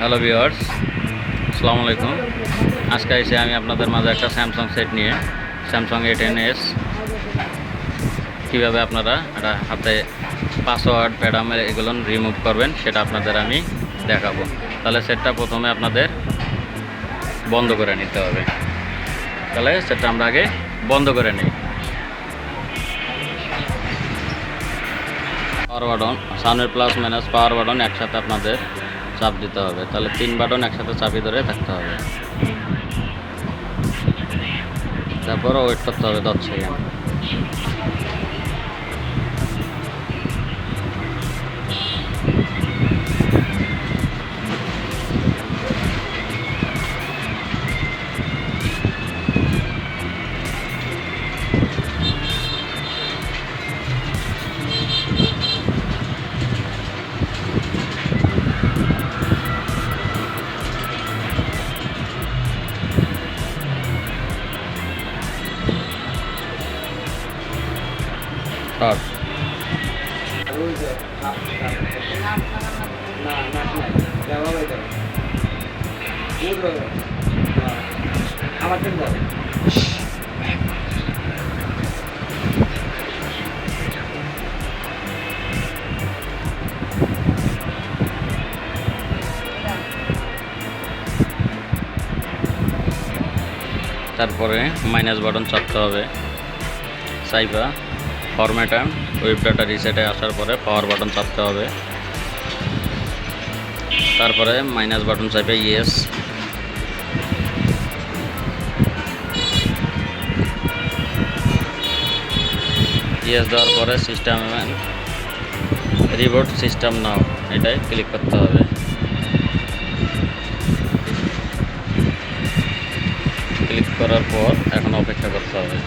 Hello viewers, আসসালামু আলাইকুম। আজকে এসে আমি আপনাদের মাঝে একটা স্যামসাং সেট নিয়ে স্যামসাং a10s কীভাবে আপনারা একটা হাতে পাসওয়ার্ড প্যাডামের এগুলো রিমুভ করবেন সেটা আপনাদের আমি দেখাবো। তাহলে সেটটা প্রথমে আপনাদের বন্ধ করে নিতে হবে। তাহলে সেটটা আমরা আগে বন্ধ করে নিই। পাওয়ার বাটন, সামনের প্লাস মাইনাস পাওয়ার বাটন একসাথে আপনাদের চাপ দিতে হবে। তাহলে 3 বাটন একসাথে চাপি ধরে থাকতে হবে। তারপর ওয়েট করতে হবে 10 সেকেন্ড। তারপরে মাইনাস বাটন চাপতে হবে। সাইফা ফরম্যাট অ্যান্ড ওয়েব ডাটা রিসেটে আসার পরে পাওয়ার বাটন চাপতে হবে। তারপরে মাইনাস বাটন চাপে ইয়েস। ইয়েস দেওয়ার পরে সিস্টেম রিবোট সিস্টেম নাও এটাই ক্লিক করতে হবে। ক্লিক করার পর এখন অপেক্ষা করতে হবে।